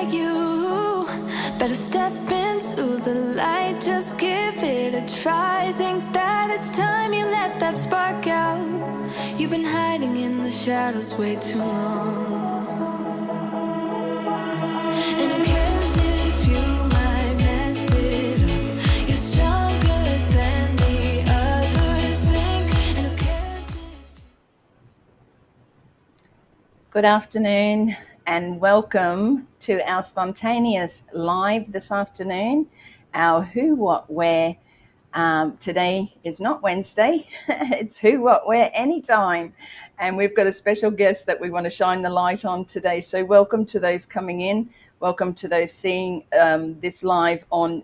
like you. Better step into the light, just give it a try. Think that it's time you let that spark out. You've been hiding in the shadows way too long. And who cares if you might mess it up? You're stronger than the others think. And who cares if... Good afternoon and welcome to our spontaneous live this afternoon. Our Who, What, Where. Today is not Wednesday, it's Who, What, Where, Anytime. And we've got a special guest that we want to shine the light on today. So welcome to those coming in. Welcome to those seeing this live on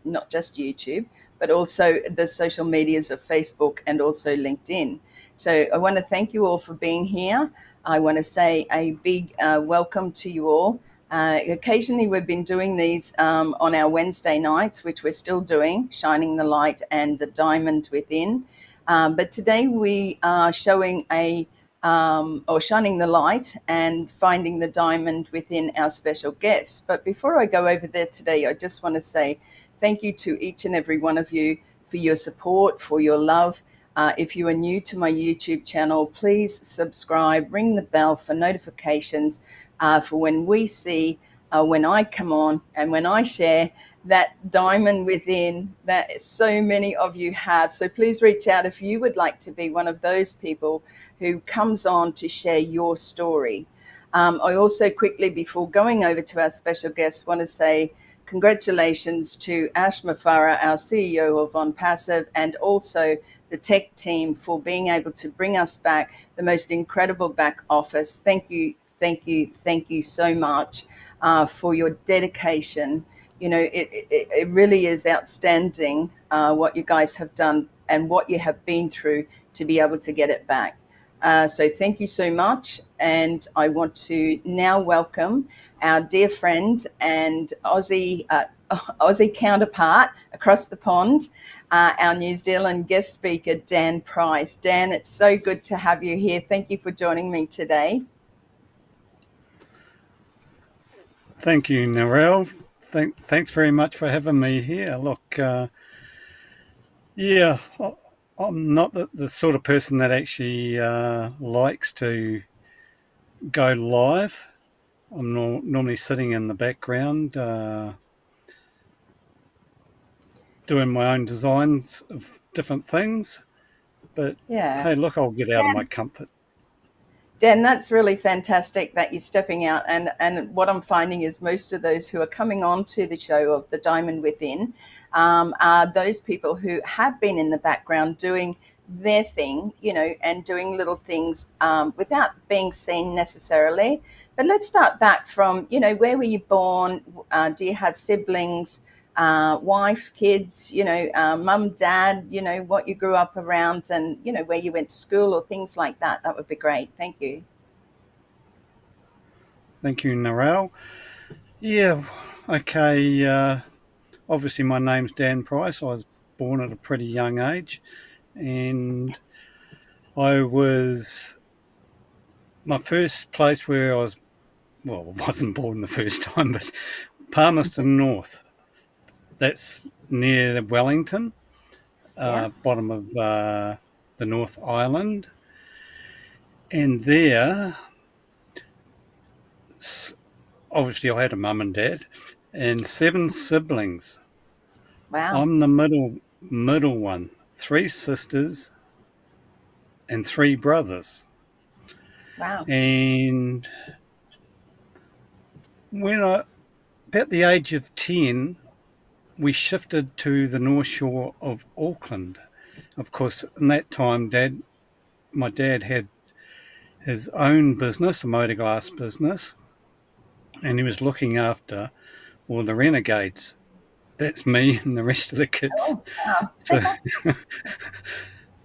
not just YouTube, but also the social medias of Facebook and also LinkedIn. So I want to thank you all for being here. I want to say a big welcome to you all. Occasionally we've been doing these on our Wednesday nights, which we're still doing, Shining the Light and the Diamond Within. But today we are showing or shining the light and finding the diamond within our special guests. But before I go over there today, I just want to say thank you to each and every one of you for your support, for your love. If you are new to my YouTube channel, please subscribe, ring the bell for notifications for when we see, when I come on and when I share that diamond within that so many of you have. So please reach out if you would like to be one of those people who comes on to share your story. I also quickly, before going over to our special guest, want to say congratulations to Ash Mafara, our CEO of On Passive, and also the tech team for being able to bring us back the most incredible back office. Thank you so much for your dedication. You know, it really is outstanding what you guys have done and what you have been through to be able to get it back. So thank you so much. And I want to now welcome our dear friend and Aussie counterpart across the pond, our New Zealand guest speaker, Dan Price. Dan, it's so good to have you here. Thank you for joining me today. Thank you, Narelle. Thanks very much for having me here. Look, yeah, I'm not the sort of person that actually likes to go live. I'm normally sitting in the background doing my own designs of different things. But hey, look, I'll get out of my comfort. Dan, that's really fantastic that you're stepping out. And what I'm finding is most of those who are coming on to the show of The Diamond Within are those people who have been in the background doing their thing, you know, and doing little things without being seen necessarily. But let's start back from, you know, where were you born? Do you have siblings? Wife, kids, you know, mum, dad, you know, what you grew up around and, you know, where you went to school or things like that. That would be great. Thank you. Thank you, Narelle. Yeah, okay. Obviously, my name's Dan Price. I was born at a pretty young age, and my first place where I was, well, I wasn't born the first time, but Palmerston North. That's near Wellington, bottom of the North Island. And there, obviously I had a mum and dad and 7 siblings. Wow. I'm the middle one, 3 sisters and 3 brothers. Wow. And when about the age of 10, we shifted to the North Shore of Auckland. Of course, in that time, my dad had his own business, a motor glass business, and he was looking after all the renegades. That's me and the rest of the kids. Oh, wow. So,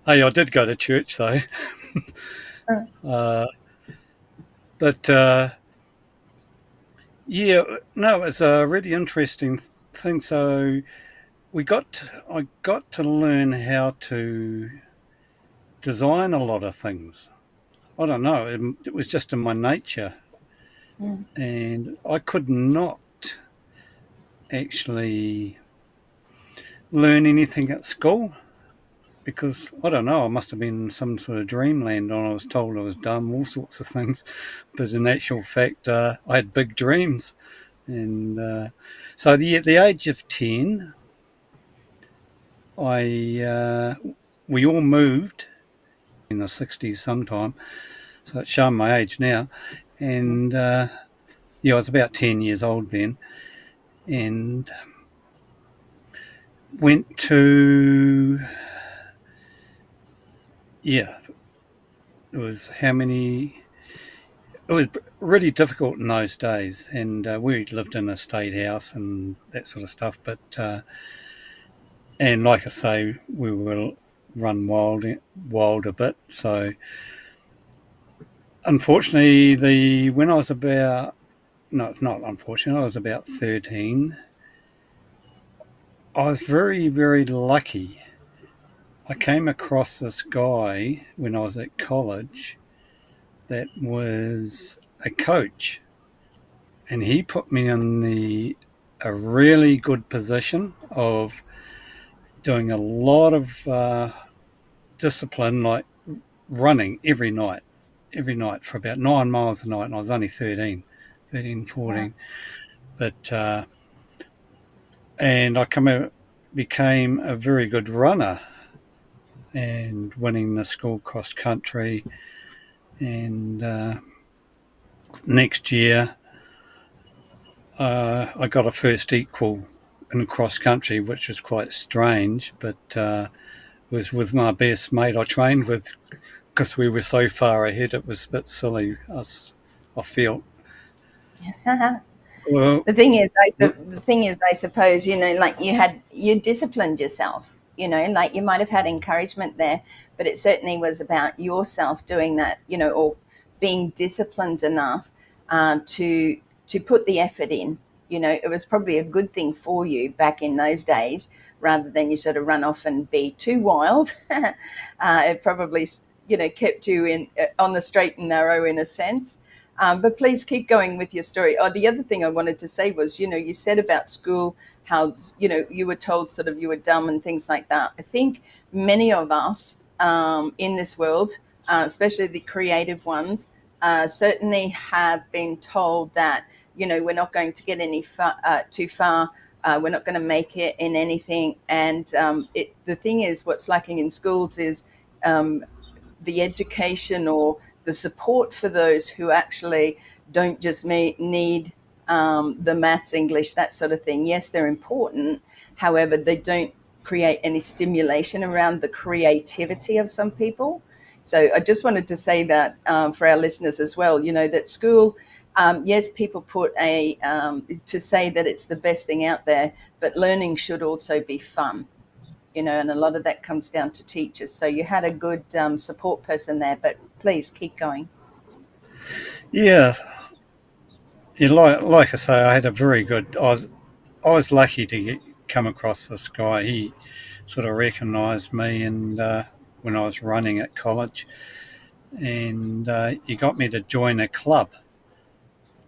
hey, I did go to church though. Yeah, no, it's a really interesting thing. So I got to learn how to design a lot of things. I don't know, it was just in my nature. and I could not actually learn anything at school because I don't know, I must have been in some sort of dreamland and I was told I was dumb, all sorts of things. But in actual fact, I had big dreams. And so the age of 10, we all moved in the 60s sometime. So it's showing my age now. And yeah, I was about 10 years old then. And went to, yeah, it was how many? It was really difficult in those days, and we lived in a state house and that sort of stuff. But and like I say, we were run wild a bit. So unfortunately, the when I was about no, not unfortunately, I was about 13. I was very lucky. I came across this guy when I was at college that was a coach, and he put me in a really good position of doing a lot of discipline, like running every night for about 9 miles a night, and I was only 13, Wow. 14. But and became a very good runner and winning the school cross country. And next year, I got a first equal in cross country, which was quite strange, but it was with my best mate I trained with because we were so far ahead. It was a bit silly. I felt. Well, The thing is, I suppose, like you disciplined yourself. Like you might have had encouragement there, but it certainly was about yourself doing that. Or being disciplined enough to put the effort in. It was probably a good thing for you back in those days, rather than you sort of run off and be too wild. It probably kept you in on the straight and narrow in a sense. But please keep going with your story. Oh, the other thing I wanted to say was, you said about school, how, you were told sort of you were dumb and things like that. I think many of us in this world, especially the creative ones, certainly have been told that, we're not going to get too far. We're not going to make it in anything. And the thing is, what's lacking in schools is um, the education or the support for those who actually don't just need the maths, English, that sort of thing. Yes, they're important. However, they don't create any stimulation around the creativity of some people. So I just wanted to say that for our listeners as well, that school, yes, people put to say that it's the best thing out there, but learning should also be fun. And a lot of that comes down to teachers. So you had a good support person there, but please keep going. yeah, yeah. Like I say, I had a very good. I was lucky to come across this guy. He sort of recognised me, and when I was running at college, and he got me to join a club.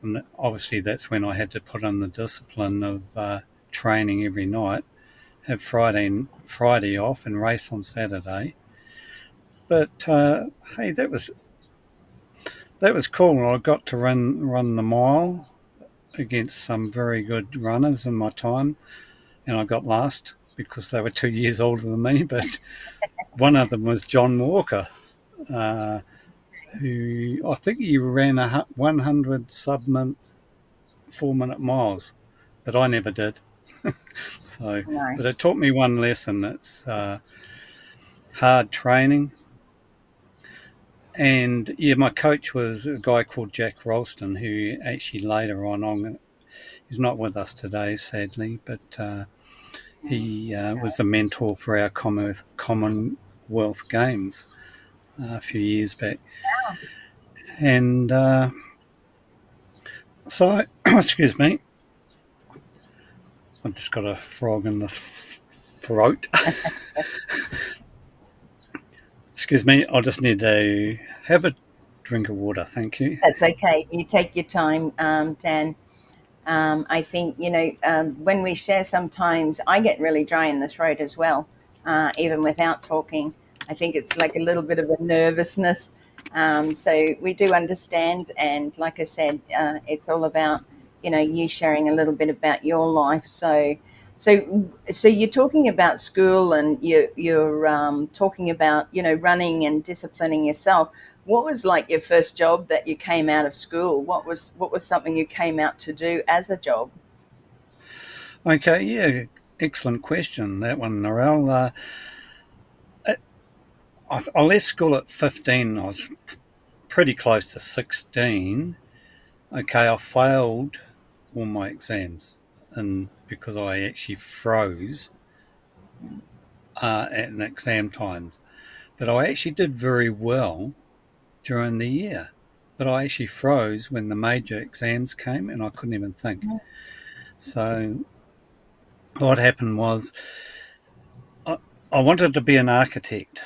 And obviously, that's when I had to put on the discipline of training every night, have Friday off, and race on Saturday. But hey, that was cool. I got to run the mile against some very good runners in my time, and I got last because they were 2 years older than me. But one of them was John Walker, uh, who I think he ran 100 sub 4 minute miles, but I never did. So, No. but it taught me one lesson. It's hard training. And yeah, my coach was a guy called Jack Ralston, who actually later on, he's not with us today, sadly, but he was a mentor for our Commonwealth Games a few years back. And so, excuse me, I've just got a frog in the throat. Excuse me, I just need to have a drink of water, thank you. That's okay. You take your time, Dan. I think, when we share, sometimes I get really dry in the throat as well, even without talking. I think it's like a little bit of a nervousness. So we do understand. And like I said, it's all about, you sharing a little bit about your life. So you're talking about school, and you're talking about, running and disciplining yourself. What was like your first job that you came out of school? What was something you came out to do as a job? Okay, yeah, excellent question, that one, Narelle. I left school at 15. I was pretty close to 16. Okay, I failed all my exams, and because I actually froze at an exam times. But I actually did very well during the year. But I actually froze when the major exams came, and I couldn't even think. So what happened was I, I wanted to be an architect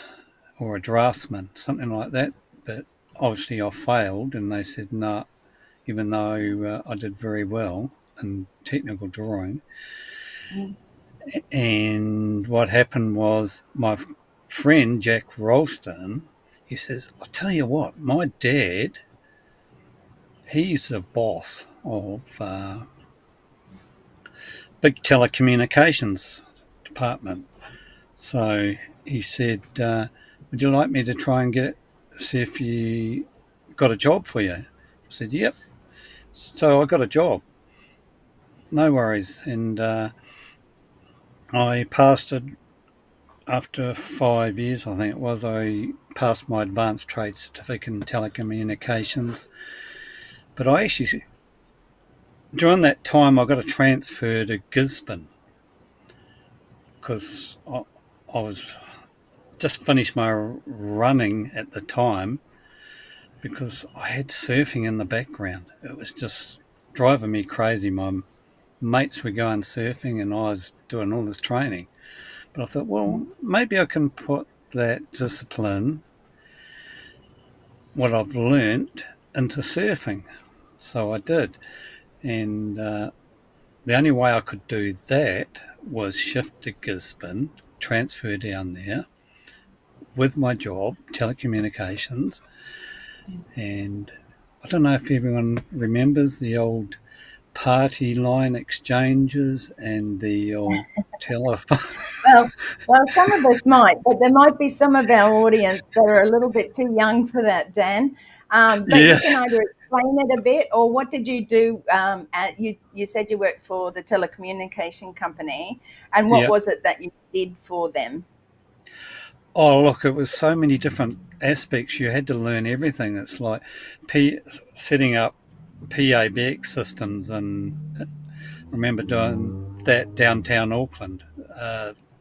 or a draftsman, something like that. But obviously I failed, and they said no, even though I did very well in technical drawing. Mm. And what happened was my friend Jack Ralston, he says, "I'll tell you what, my dad, he's the boss of big telecommunications department." So he said, "Would you like me to try and see if you got a job for you?" I said, "Yep." So I got a job, no worries, and I passed it after 5 years. I think it was. I passed my advanced trade certificate in telecommunications, but I actually during that time I got a transfer to Gisborne because I was just finished my running at the time because I had surfing in the background. It was just driving me crazy. My mates were going surfing and I was doing all this training. But I thought, well, maybe I can put that discipline, what I've learnt, into surfing. So I did. And the only way I could do that was shift to Gisborne, transfer down there with my job, telecommunications. And I don't know if everyone remembers the old party line exchanges and the old telephone. Well, well, some of us might, but there might be some of our audience that are a little bit too young for that, Dan. But Yeah, you can either explain it a bit, or what did you do? You said you worked for the telecommunication company, and what yeah. was it that you did for them? Oh, look, it was so many different aspects. You had to learn everything. It's like setting up PABX systems, and remember doing that downtown Auckland,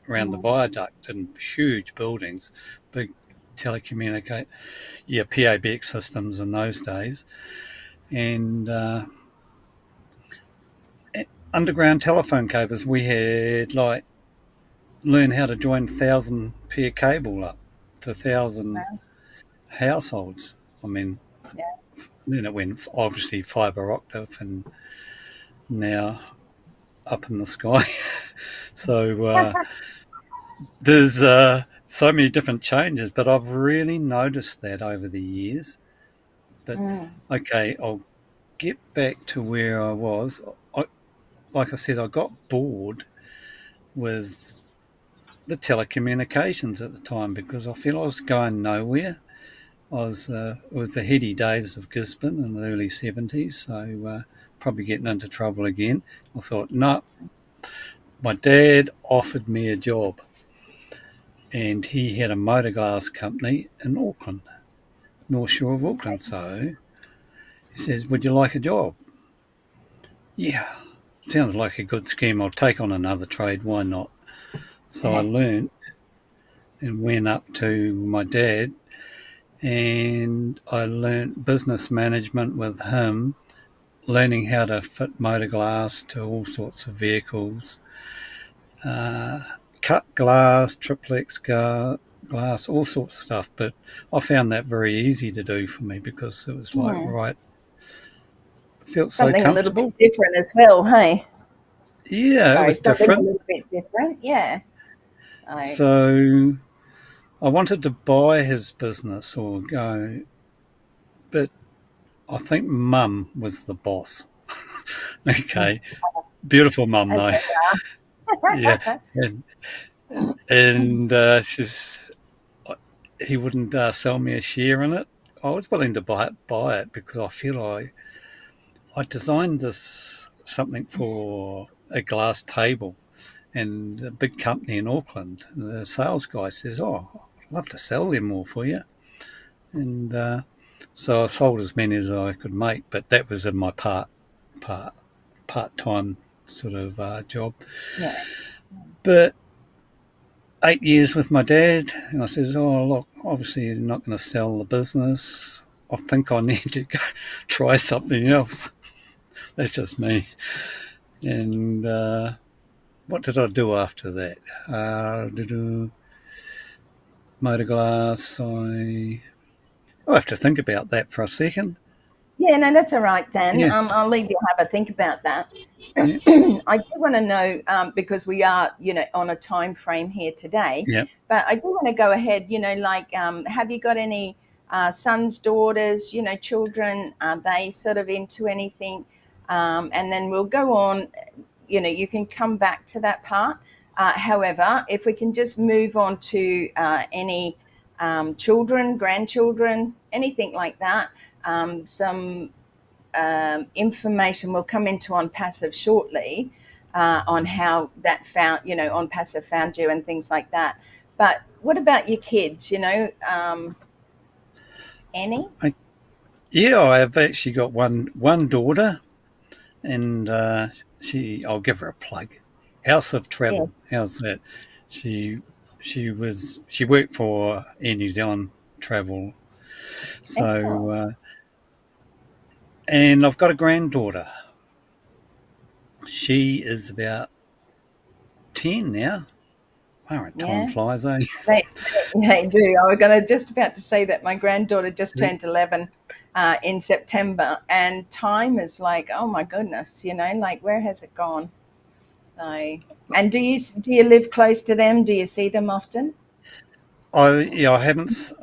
around the viaduct in huge buildings, big telecommunicate, yeah, PABX systems in those days, and underground telephone cables. We had like learn how to join 1,000 pair cable up to 1,000 Wow. households. I mean, Yeah. then it went obviously fibre optic and now up in the sky. So there's so many different changes, but I've really noticed that over the years. But Mm. okay, I'll get back to where I was. I, like I said, I got bored with the telecommunications at the time because I feel I was going nowhere. It was the heady days of Gisborne in the early 70s, so probably getting into trouble again. I thought, no, my dad offered me a job and he had a motor glass company in Auckland, North Shore of Auckland. So he says, would you like a job? Yeah, sounds like a good scheme. I'll take on another trade. Why not? So I Yeah. learned and went up to my dad and I learnt business management with him, learning how to fit motor glass to all sorts of vehicles, cut glass, triplex glass, all sorts of stuff. But I found that very easy to do for me because it was like, Hmm. right, it felt so Something a little bit comfortable. different as well, hey? Yeah, it Sorry, was something a different. little bit different, yeah. I, So I wanted to buy his business or go, but I think Mum was the boss. Okay, beautiful Mum as though. Yeah, they and she's he wouldn't sell me a share in it. I was willing to buy it because I feel I designed this something for a glass table, and a big company in Auckland. The sales guy says, "Oh, I'd love to sell them more for you," and so I sold as many as I could make. But that was in my part part time sort of job. yeah. But 8 years with my dad, and I says, "Oh, look, obviously you're not going to sell the business. I think I need to go try something else." That's just me. And what did I do after that? Motor glass. I have to think about that for a second. Yeah, no, that's all right, Dan. Yeah, I'll leave you have a think about that. yeah, I do want to know because we are, on a time frame here today. yeah. But I do want to go ahead. Like, have you got any sons, daughters? Children? Are they sort of into anything? And then we'll go on. You can come back to that part. However, if we can just move on to any children, grandchildren, anything like that. Some information we'll come into on passive shortly on how that on passive found you and things like that. But what about your kids? Any? I, yeah, I have actually got one daughter, and I'll give her a plug. House of Yeah. Travel. How's that? She she worked for Air New Zealand Travel. So Excellent. and I've got a granddaughter. She is about 10 now. Wow, time Yeah. flies, eh? They do. I was going to just about to say that my granddaughter just turned 11 in September, and time is like, oh my goodness, like where has it gone? So, and do you live close to them? Do you see them often? I haven't.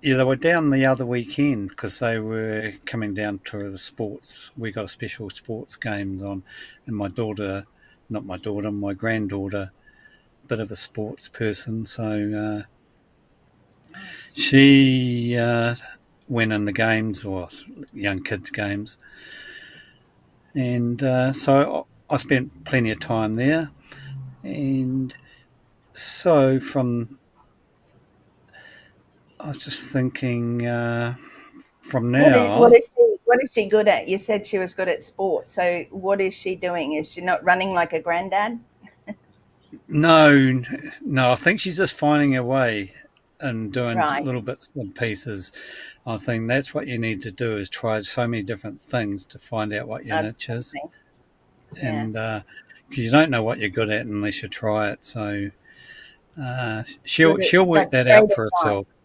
Yeah, they were down the other weekend because they were coming down to the sports. We got a special sports games on, and my daughter, not my daughter, my granddaughter, bit of a sports person, so Nice. she went in the games or young kids games, and so I spent plenty of time there, and so from I was just thinking from What is what now. is she what is she good at? You said she was good at sport. So what is she doing? Is she not running like a granddad? No, no, I think she's just finding her way and doing Right. little bits and pieces. I think that's what you need to do is try so many different things to find out what your niche is, Absolutely. Yeah. and because you don't know what you're good at unless you try it. So she'll work That's that great out for herself. advice.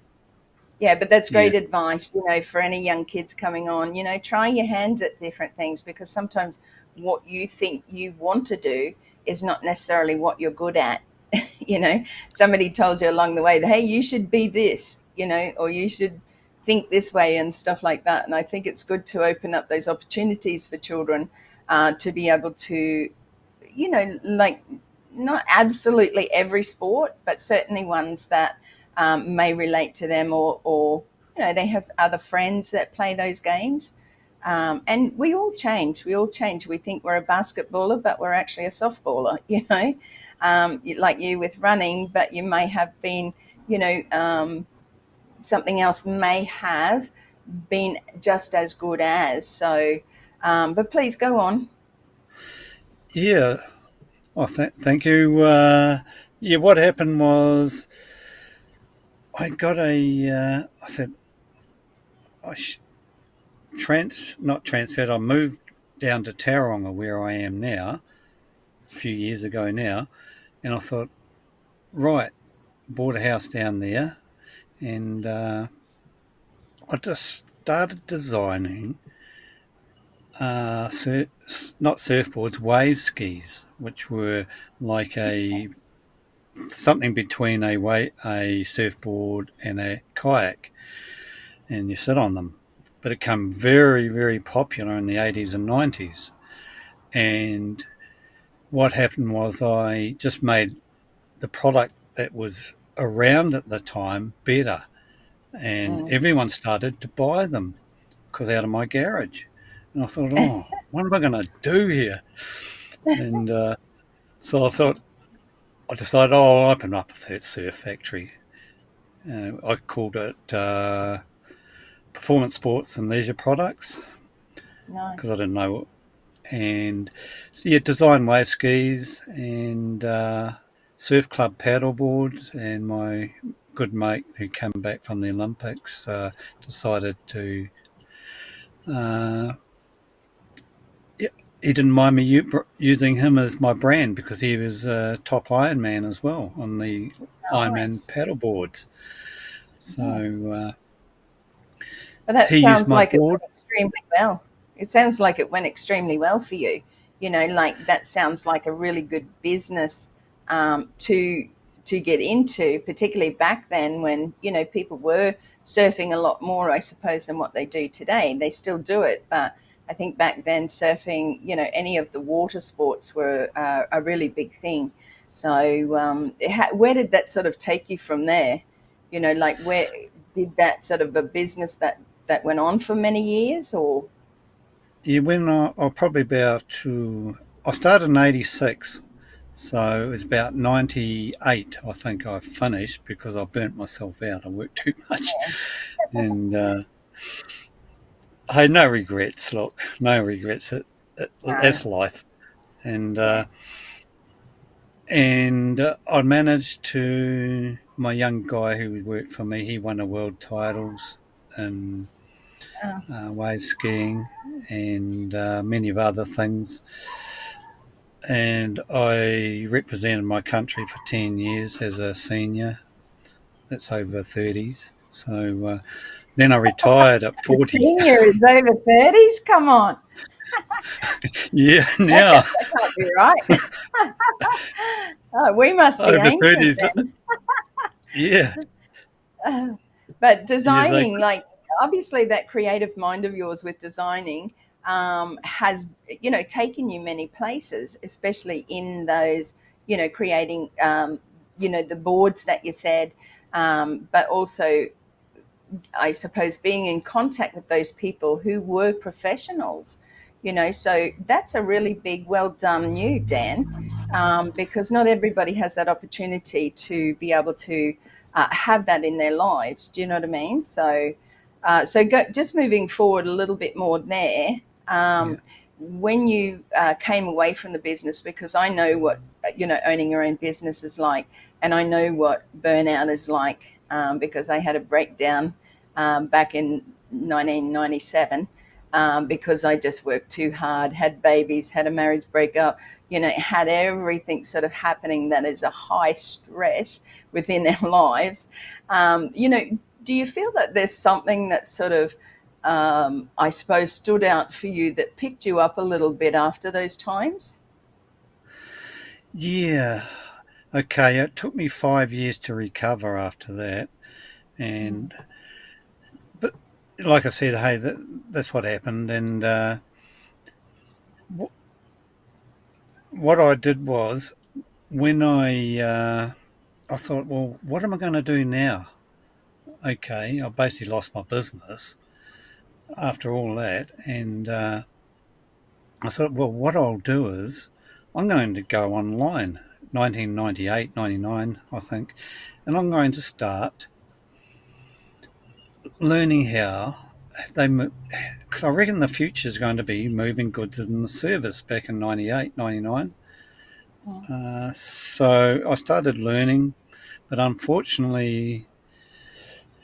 Yeah, but that's Yeah, great advice, for any young kids coming on. Try your hands at different things because sometimes what you think you want to do is not necessarily what you're good at. you know, Somebody told you along the way that, hey, you should be this, or you should think this way and stuff like that. And I think it's good to open up those opportunities for children to be able to, like not absolutely every sport, but certainly ones that may relate to them, or they have other friends that play those games. And we all change. We all change. We think we're a basketballer, but we're actually a softballer. Like you with running, but you may have been, something else may have been just as good as. So, but please go on. yeah. Oh, thank you. Yeah, what happened was I got I said I not transferred. I moved down to Tauranga where I am now. It's a few years ago now, and I thought, right. bought a house down there, and I just started designing not surfboards, wave skis, which were like a something between a surfboard and a kayak, and you sit on them. But it became very, very popular in the 80s and 90s. And what happened was I just made the product that was around at the time better, and Mm. everyone started to buy them because out of my garage. And I thought, oh, what am I going to do here? And so I decided, oh, I'll open up a surf factory. I called it Performance Sports and Leisure Products because I Nice. didn't know. And so, yeah, design wave skis and surf club paddle boards. And my good mate who came back from the Olympics decided to. Uh, yeah, he didn't mind me using him as my brand because he was a top Ironman as well on the Ironman Nice. paddle boards. Yeah. So But that he used sounds my like it board. went extremely well. It sounds like it went extremely well for you. Like that sounds like a really good business to get into, particularly back then when people were surfing a lot more, I suppose, than what they do today. They still do it, but I think back then surfing, any of the water sports were a really big thing. So, where did that sort of take you from there? Like where did that sort of a business that went on for many years, or Yeah, when I probably about I started in '86, so it was about '98. I think I finished because I burnt myself out. I worked too much, and I had no regrets. Look, no regrets. no? That's life, and Yeah. I managed to. My young guy who worked for me, he won a world titles in Oh, wave skiing and many of other things. And I represented my country for 10 years as a senior. That's over 30s. So then I retired at the 40. senior is over 30s. Come on, Yeah, that now can't, that can't be right. Oh, we must be over ancient 30s. then. Yeah, But yeah, designing, like obviously that creative mind of yours with designing has taken you many places, especially in those creating the boards that you said, but also I suppose being in contact with those people who were professionals, so that's a really big well done you, Dan, because not everybody has that opportunity to be able to have that in their lives. Do you know what I mean? Just moving forward a little bit more there. yeah, Um, when you came away from the business, because I know what owning your own business is like, and I know what burnout is like, because I had a breakdown back in 1997, because I just worked too hard, had babies, had a marriage breakup, had everything sort of happening that is a high stress within our lives. Do you feel that there's something that sort of, I suppose, stood out for you that picked you up a little bit after those times? yeah. Okay, it took me 5 years to recover after that. Mm. And, but like I said, hey, that's what happened. And what I did was when I thought, well, what am I going to do now? Okay, I basically lost my business after all that, and I thought, well, what I'll do is I'm going to go online, 1998, 99, I think, and I'm going to start learning how they because I reckon the future is going to be moving goods in the service back in 98, 99. Mm. So I started learning, but unfortunately,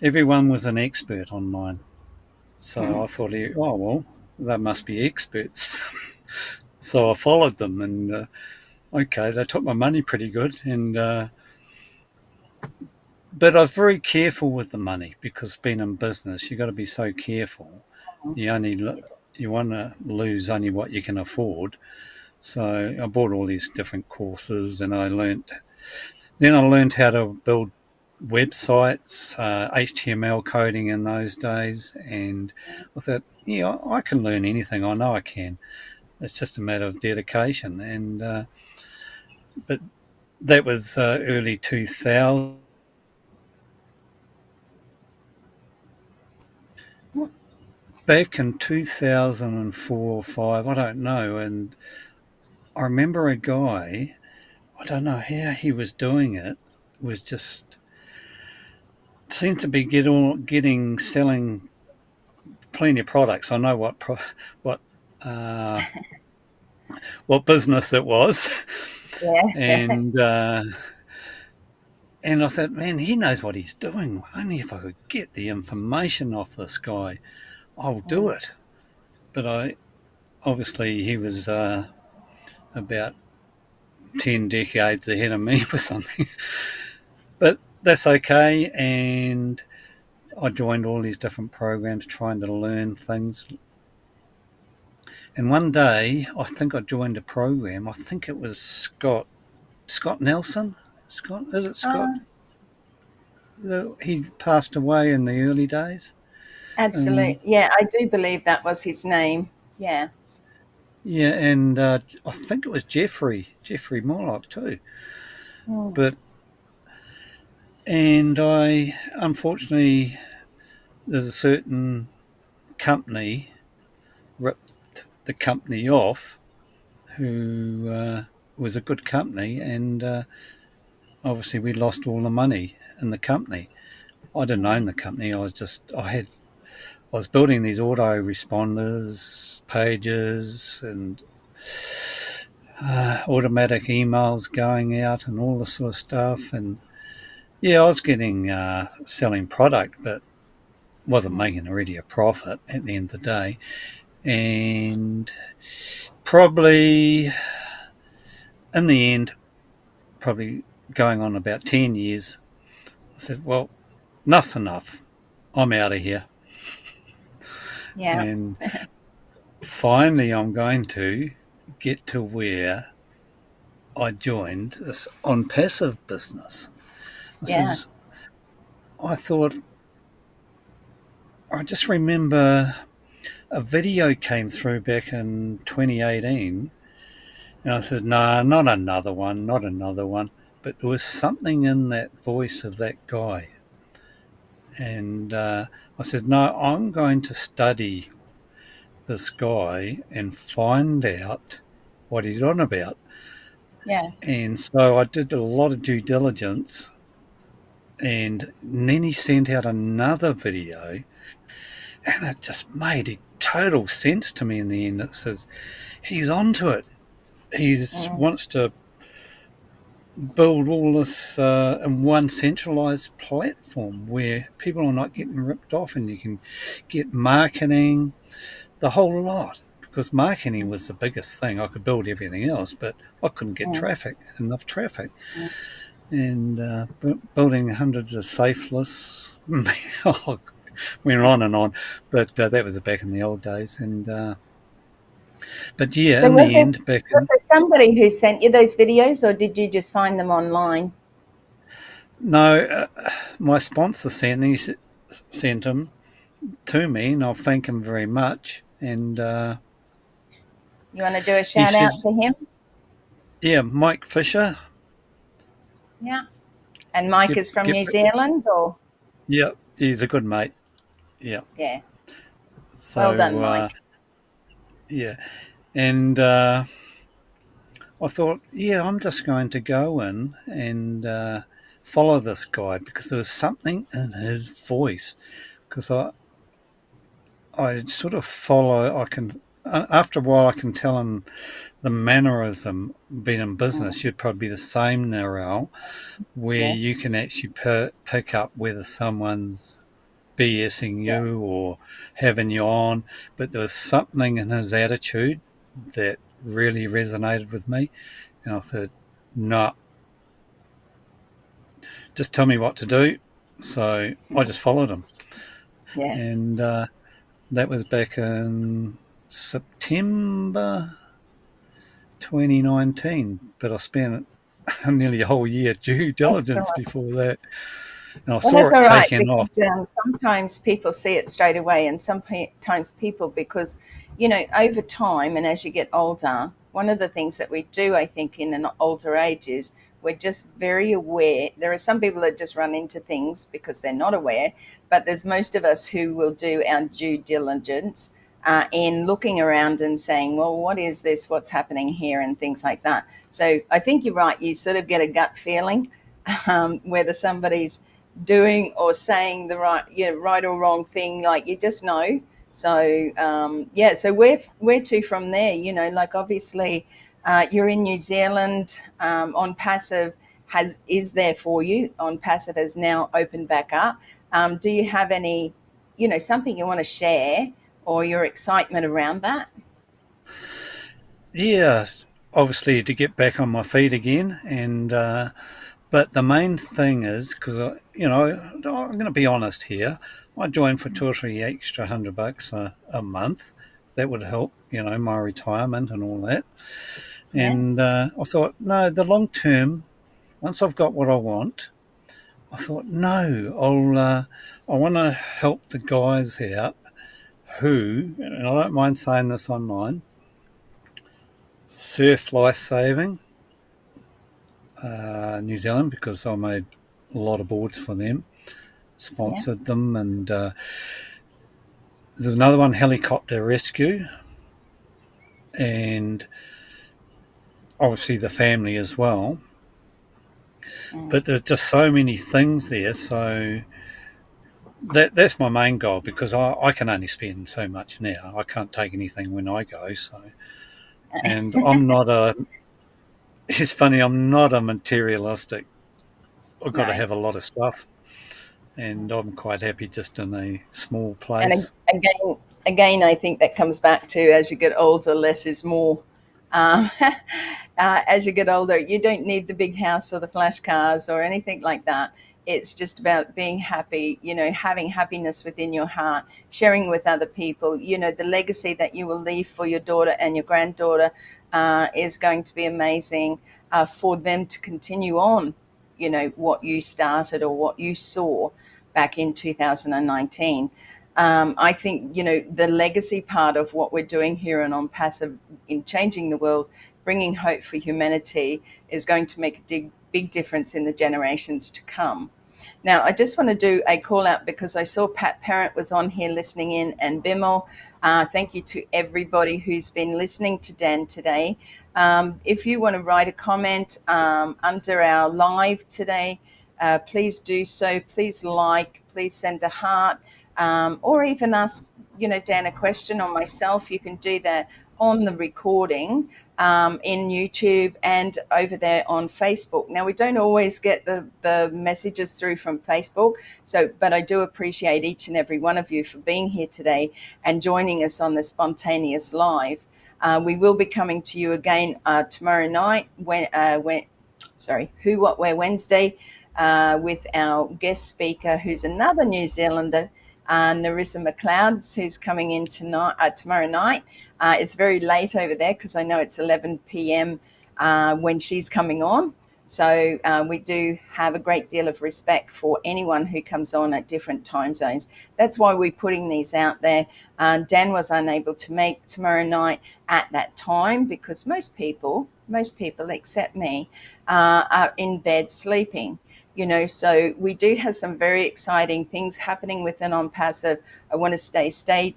everyone was an expert online. So I thought, oh, well, they must be experts. So I followed them, and okay, they took my money pretty good, and but I was very careful with the money because being in business, you've got to be so careful. You only you want to lose only what you can afford. So I bought all these different courses, and I learned. Then I learned how to build websites, HTML coding in those days, and I thought, yeah, I can learn anything. I know I can. It's just a matter of dedication. And but that was early 2000. Back in 2004 or 5, I don't know. And I remember a guy, I don't know how he was doing it, was just seemed to be selling plenty of products. I know what uh, what business it was, Yeah. and I thought, man, he knows what he's doing. Only if I could get the information off this guy, I'll do Mm. it. But I obviously he was about 10 decades ahead of me or something. But that's okay, and I joined all these different programs trying to learn things. And one day, I think I joined a program. I think it was Scott Nelson. Scott, is it Scott? Oh, He passed away in the early days. And absolutely. Yeah, I do believe that was his name. Yeah. yeah, and I think it was Jeffrey Morlock too. Mm. But and I unfortunately there's a certain company ripped the company off who was a good company, and obviously we lost all the money in the company. I didn't own the company. I was building these autoresponders pages and automatic emails going out and all this sort of stuff. And yeah, I was getting selling product, but wasn't making really a profit at the end of the day. And probably in the end, probably going on about 10 years, I said, well, enough's enough. I'm out of here. Yeah. And finally, I'm going to get to where I joined this on passive business. This Yeah. is, I thought, I just remember a video came through back in 2018, and I said, no, not another one, not another one. But there was something in that voice of that guy. And I said, no, I'm going to study this guy and find out what he's on about. Yeah. And so I did a lot of due diligence, and then he sent out another video, and it just made total sense to me in the end. It says he's onto it. He Mm. wants to build all this in one centralized platform where people are not getting ripped off, and you can get marketing, the whole lot. Because marketing was the biggest thing. I could build everything else, but I couldn't get Mm. enough traffic. Mm. And building hundreds of safeless. Oh, went on and on, but that was back in the old days. And but yeah, So in the end, back was in there somebody who sent you those videos, or did you just find them online? no, my sponsor sent him to me, and I'll thank him very much. And You want to do a he shout said, out to him? "Yeah, Mike Fisher, Yeah. And Mike get is from get, New Zealand, or? yeah, he's a good mate. Yeah, Yeah. Well done, so Mike. yeah, and I thought, yeah, I'm just going to go in and follow this guy because there was something in his voice. Because I sort of follow. I can after a while I can tell in the mannerism. Being in business, Mm. you'd probably be the same, Narelle, where you Yes. can actually pick up whether someone's BSing Yeah. you or having you on. But there was something in his attitude that really resonated with me, and I thought, no, just tell me what to do. So I just followed them. Yeah. And that was back in September 2019. But I spent nearly a whole year due That's diligence right. before that. And I Well, saw that's it all right taking off. because sometimes people see it straight away, and sometimes people, because, over time and as you get older, one of the things that we do, I think, in an older age is we're just very aware. There are some people that just run into things because they're not aware, but there's most of us who will do our due diligence in looking around and saying, well, what is this? What's happening here? And things like that. So I think you're right. You sort of get a gut feeling whether somebody's doing or saying the right or wrong thing, like you just know. So yeah, so where to from there, like obviously you're in New Zealand. On passive has is there for you. On passive has now opened back up. Do you have any, something you want to share or your excitement around that? Yeah, obviously to get back on my feet again. And but the main thing is because I'm going to be honest here. I joined for 2 or 3 extra $100 a month. That would help, my retirement and all that. Yeah. And I thought, no, the long term. Once I've got what I want, I thought, no, I want to help the guys out who, and I don't mind saying this online, surf life saving New Zealand because I made a lot of boards for them, Yeah. sponsored them, and there's another one, helicopter rescue, and obviously the family as well. Mm. But there's just so many things there, so that's my main goal because I can only spend so much now. I can't take anything when I go, so and I'm not a. It's funny, I'm not a materialistic. I've got to No. have a lot of stuff, and I'm quite happy just in a small And place. again, I think that comes back to, as you get older, less is more. Um, as you get older, you don't need the big house or the flash cars or anything like that. It's just about being happy, having happiness within your heart, sharing with other people. The legacy that you will leave for your daughter and your granddaughter is going to be amazing for them to continue on, what you started or what you saw back in 2019. I think, the legacy part of what we're doing here and on passive in changing the world, bringing hope for humanity, is going to make a big difference in the generations to come. Now, I just want to do a call out because I saw Pat Parent was on here listening in, and Bimmel. Thank you to everybody who's been listening to Dan today. If you want to write a comment under our live today, please do so. Please please send a heart, or even ask, Dan, a question, or myself. You can do that on the recording in YouTube and over there on Facebook. Now, we don't always get the messages through from Facebook, but I do appreciate each and every one of you for being here today and joining us on the Spontaneous Live. We will be coming to you again tomorrow night, Who, What, Where Wednesday, with our guest speaker, who's another New Zealander, Narissa McLeod, who's coming in tomorrow night. It's very late over there because I know it's 11 p.m. When she's coming on. So we do have a great deal of respect for anyone who comes on at different time zones. That's why we're putting these out there. Dan was unable to make tomorrow night at that time because most people except me are in bed sleeping. So we do have some very exciting things happening within On Passive. I want to stay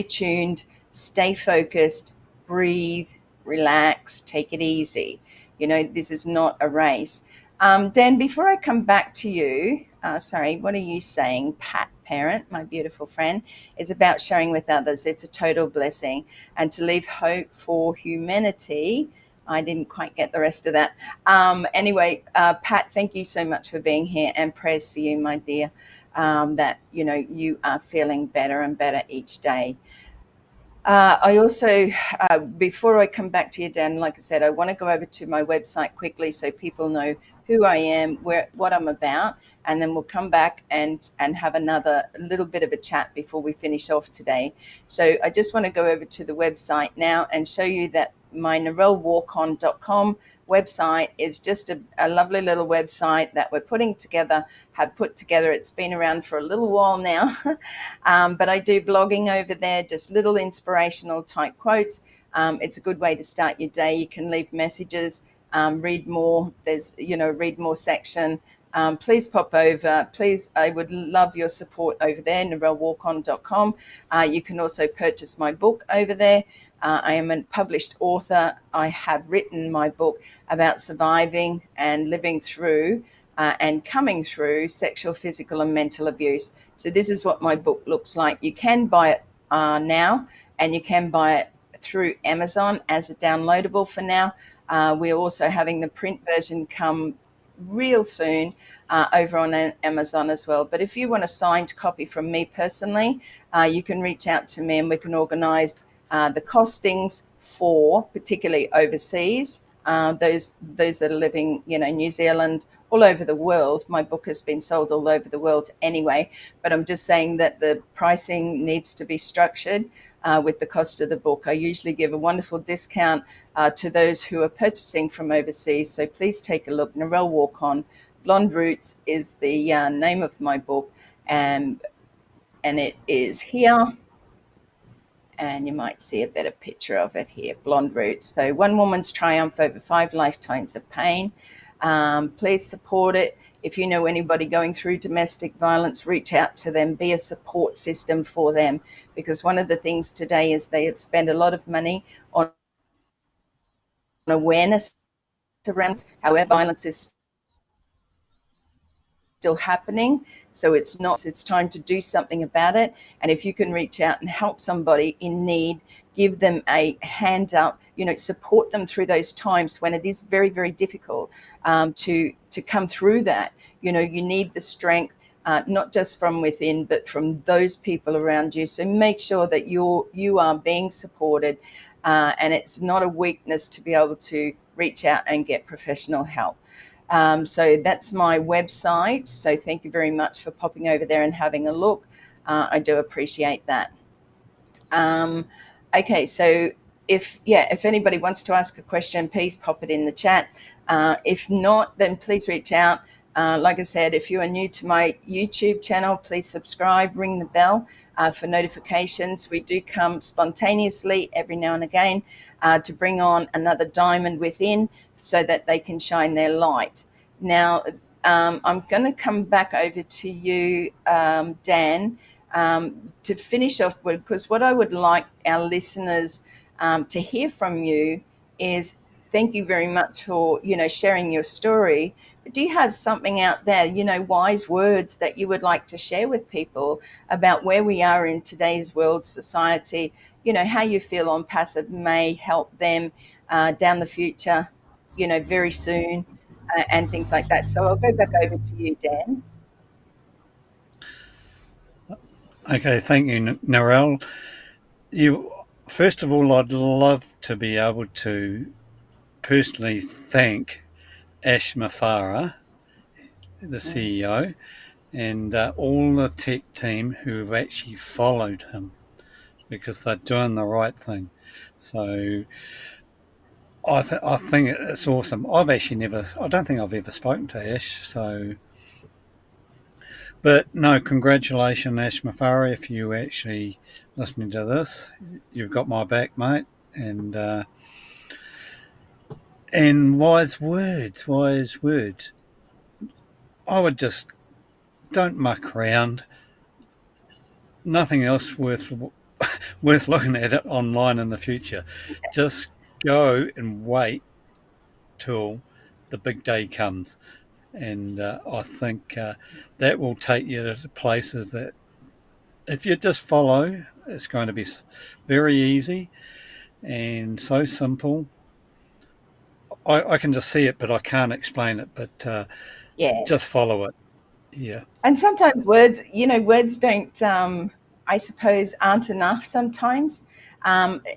tuned, stay focused, breathe, relax, take it easy. This is not a race. Dan, before I come back to you, sorry, what are you saying, Pat Parent, my beautiful friend? It's about sharing with others. It's a total blessing. And to leave hope for humanity. I didn't quite get the rest of that. Anyway, Pat, thank you so much for being here, and prayers for you, my dear, that, you are feeling better and better each day. I also, before I come back to you, Dan, like I said, I want to go over to my website quickly so people know who I am, what I'm about, and then we'll come back and have another little bit of a chat before we finish off today. So I just want to go over to the website now and show you that my narellewarcon.com website is just a lovely little website that we're have put together. It's been around for a little while now, but I do blogging over there, just little inspirational type quotes. It's a good way to start your day. You can leave messages, read more. There's, read more section. Please pop over. Please, I would love your support over there, narellewarcon.com. You can also purchase my book over there. I am a published author. I have written my book about surviving and living through and coming through sexual, physical, and mental abuse. So this is what my book looks like. You can buy it now, and you can buy it through Amazon as a downloadable for now. We're also having the print version come real soon over on Amazon as well. But if you want a signed copy from me personally, you can reach out to me and we can organize the costings for particularly overseas, those that are living, New Zealand, all over the world. My book has been sold all over the world anyway, but I'm just saying that the pricing needs to be structured with the cost of the book. I usually give a wonderful discount to those who are purchasing from overseas. So please take a look. Narelle Warcon, Blonde Roots is the name of my book, and it is here. And you might see a better picture of it here, Blonde Roots. So one woman's triumph over 5 lifetimes of pain. Please support it. If you know anybody going through domestic violence, reach out to them, be a support system for them. Because one of the things today is they have spent a lot of money on awareness around how violence is still happening. So it's time to do something about it. And if you can reach out and help somebody in need, give them a hand up, support them through those times when it is very, very difficult to come through that. You need the strength, not just from within, but from those people around you. So make sure that you are being supported, and it's not a weakness to be able to reach out and get professional help. So that's my website. So thank you very much for popping over there and having a look. I do appreciate that. Okay, so if anybody wants to ask a question, please pop it in the chat. If not, then please reach out. Like I said, if you are new to my YouTube channel, please subscribe, ring the bell for notifications. We do come spontaneously every now and again to bring on another diamond within so that they can shine their light. Now, I'm going to come back over to you, Dan, to finish off with, because what I would like our listeners to hear from you is thank you very much for, sharing your story. But do you have something out there, wise words that you would like to share with people about where we are in today's world society, how you feel on passive may help them down the future, very soon, and things like that. So I'll go back over to you, Dan. Okay, thank you, Narelle. First of all, I'd love to be able to personally thank Ash Mafara, the CEO, and all the tech team who have actually followed him, because they're doing the right thing. So I think it's awesome. I don't think I've ever spoken to Ash, so. But no, congratulations, Ash Mafari, if you actually listening to this. You've got my back, mate. And wise words. I would just don't muck around. Nothing else worth looking at it online in the future. Just go and wait till the big day comes. And I think that will take you to places that if you just follow, it's going to be very easy and so simple. I can just see it, but I can't explain it. But Yeah. just follow it. Yeah. And sometimes words don't, I suppose, aren't enough sometimes,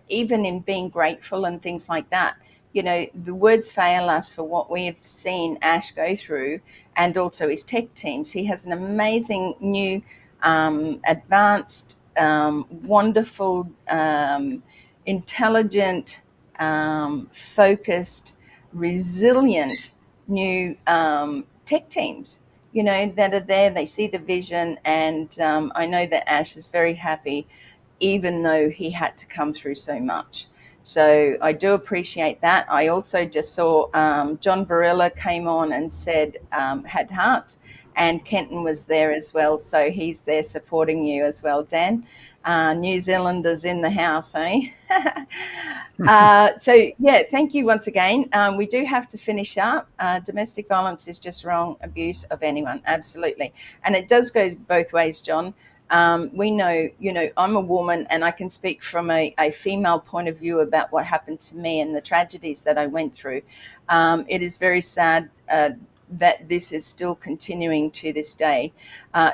even in being grateful and things like that. the words fail us for what we've seen Ash go through, and also his tech teams. He has an amazing new, advanced, wonderful, intelligent, focused, resilient new tech teams, that are there. They see the vision, and I know that Ash is very happy, even though he had to come through so much. So I do appreciate that. I also just saw John Barilla came on and said had hearts, and Kenton was there as well. So he's there supporting you as well, Dan. New Zealanders in the house, eh? So yeah, thank you once again. We do have to finish up. Domestic violence is just wrong abuse of anyone, absolutely, and it does go both ways, John. We know, I'm a woman, and I can speak from a female point of view about what happened to me and the tragedies that I went through. It is very sad that this is still continuing to this day.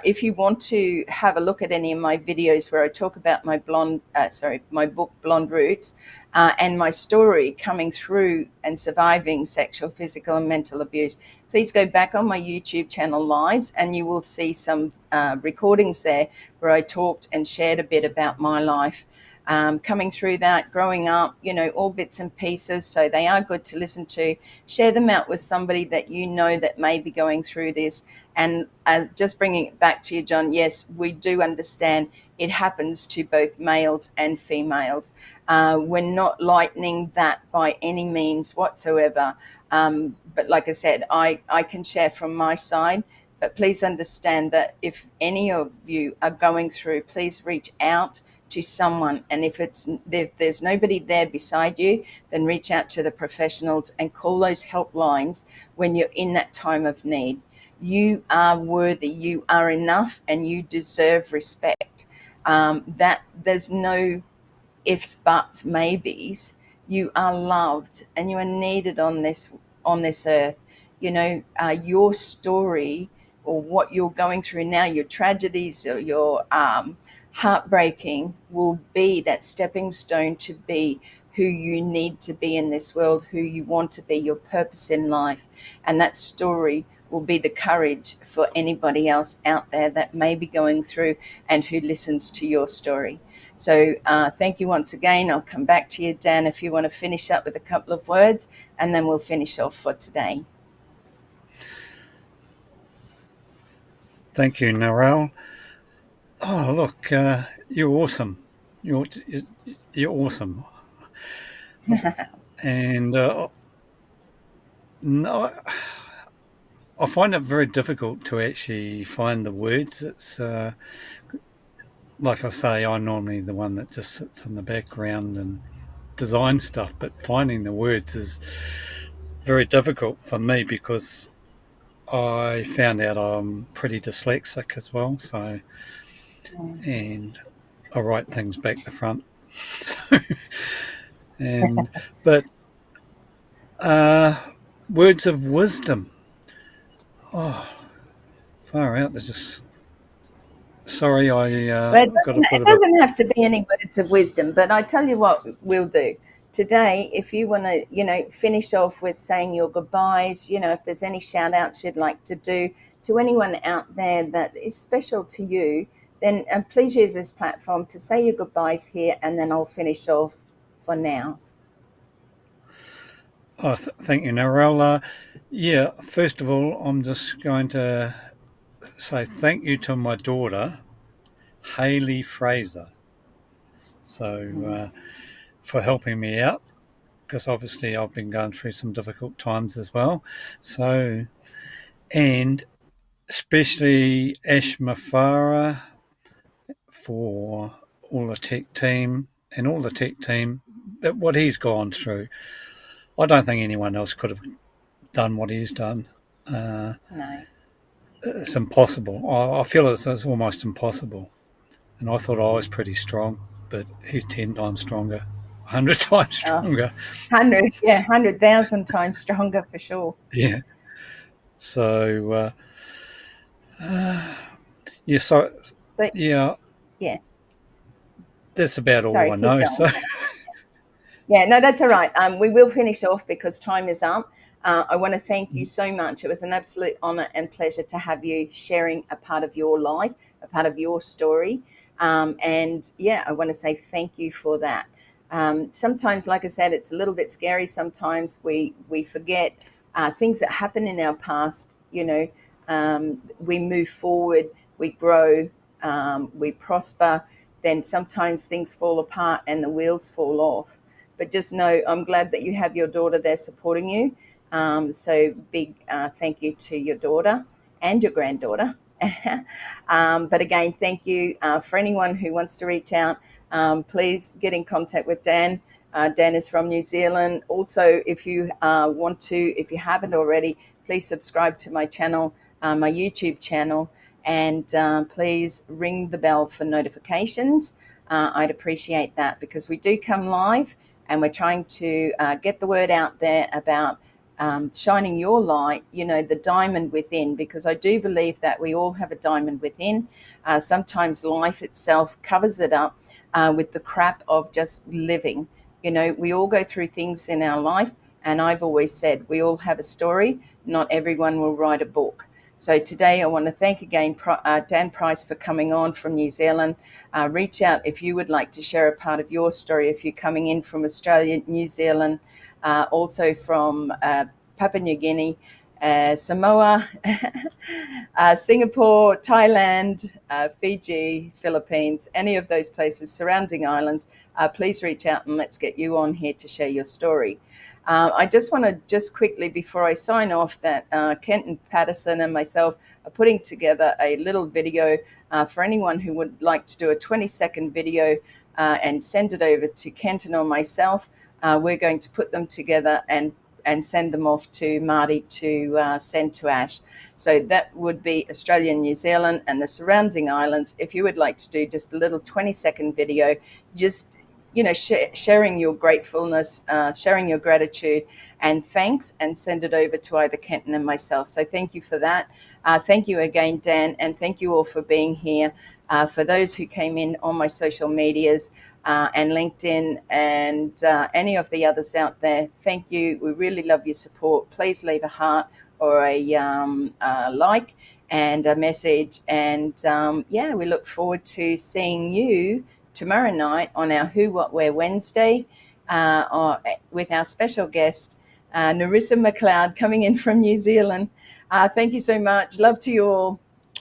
If you want to have a look at any of my videos where I talk about my book Blonde Roots, and my story coming through and surviving sexual, physical, and mental abuse, please go back on my YouTube channel lives, and you will see some recordings there where I talked and shared a bit about my life. Coming through that, growing up, all bits and pieces. So they are good to listen to. Share them out with somebody that that may be going through this. And just bringing it back to you, John, yes, we do understand it happens to both males and females. We're not lightening that by any means whatsoever. But like I said, I can share from my side. But please understand that if any of you are going through, please reach out to someone, and if there's nobody there beside you, then reach out to the professionals and call those helplines when you're in that time of need. You are worthy, you are enough, and you deserve respect. That there's no ifs, buts, maybes. You are loved, and you are needed on this earth. Your story, or what you're going through now, your tragedies or your heartbreaking, will be that stepping stone to be who you need to be in this world, who you want to be, your purpose in life. And that story will be the courage for anybody else out there that may be going through and who listens to your story. So thank you once again. I'll come back to you, Dan, if you want to finish up with a couple of words, and then we'll finish off for today. Thank you, Narelle. Oh, look, you're awesome. You're awesome. And no, I find it very difficult to actually find the words. It's like I say, I'm normally the one that just sits in the background and designs stuff, but finding the words is very difficult for me because I found out I'm pretty dyslexic as well. So, and I write things back the front. But words of wisdom. Oh, far out. There's just. Sorry, I got a bit it of a. doesn't have to be any words of wisdom, but I tell you what we'll do today. If you want to, finish off with saying your goodbyes, if there's any shout outs you'd like to do to anyone out there that is special to you, then please use this platform to say your goodbyes here, and then I'll finish off for now. Oh, thank you, Narelle. Yeah, first of all, I'm just going to say thank you to my daughter, Hayley Fraser. So, for helping me out, because obviously I've been going through some difficult times as well. So, and especially Ash Mafara for all the tech team and all the tech team, that what he's gone through. I don't think anyone else could have done what he's done. No. It's impossible. I feel it's almost impossible. And I thought I was pretty strong, but he's 10 times stronger, 100 times stronger. 100,000 times stronger for sure. Yeah. So, yeah, Yeah. that's about all Sorry, I keep know. going. So, Yeah, no, that's all right. We will finish off because time is up. I want to thank you so much. It was an absolute honor and pleasure to have you sharing a part of your life, a part of your story. And yeah, I want to say thank you for that. Sometimes, like I said, it's a little bit scary. Sometimes we forget things that happen in our past. We move forward, we grow, we prosper. Then sometimes things fall apart and the wheels fall off. But just know, I'm glad that you have your daughter there supporting you. So big thank you to your daughter and your granddaughter. But again, thank you for anyone who wants to reach out. Please get in contact with Dan. Dan is from New Zealand. Also, if you want to, if you haven't already, please subscribe to my channel, my YouTube channel, and please ring the bell for notifications. I'd appreciate that because we do come live and we're trying to get the word out there about shining your light, the diamond within, because I do believe that we all have a diamond within. Sometimes life itself covers it up with the crap of just living. We all go through things in our life, and I've always said we all have a story. Not everyone will write a book. So today I want to thank again Dan Price for coming on from New Zealand. Reach out if you would like to share a part of your story, if you're coming in from Australia, New Zealand, also from Papua New Guinea, Samoa, Singapore, Thailand, Fiji, Philippines, any of those places, surrounding islands. Please reach out and let's get you on here to share your story. I just want to quickly, before I sign off, that Kenton Patterson and myself are putting together a little video for anyone who would like to do a 20-second video and send it over to Kenton or myself. We're going to put them together and send them off to Marty to send to Ash. So that would be Australia and New Zealand and the surrounding islands. If you would like to do just a little 20-second video, just sharing your gratefulness, sharing your gratitude and thanks, and send it over to either Kenton and myself. So thank you for that. Thank you again, Dan, and thank you all for being here. For those who came in on my social medias and LinkedIn and any of the others out there, thank you. We really love your support. Please leave a heart or a like and a message. And we look forward to seeing you tomorrow night on our Who, What, Where Wednesday with our special guest, Narissa McLeod, coming in from New Zealand. Thank you so much. Love to you all.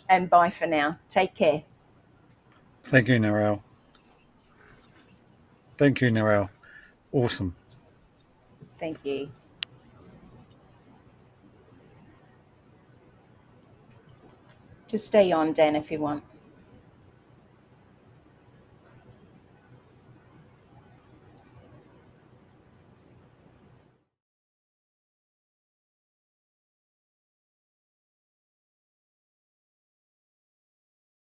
And bye for now. Take care. Thank you, Narelle. Thank you, Narelle. Awesome. Thank you. Just stay on, Dan, if you want.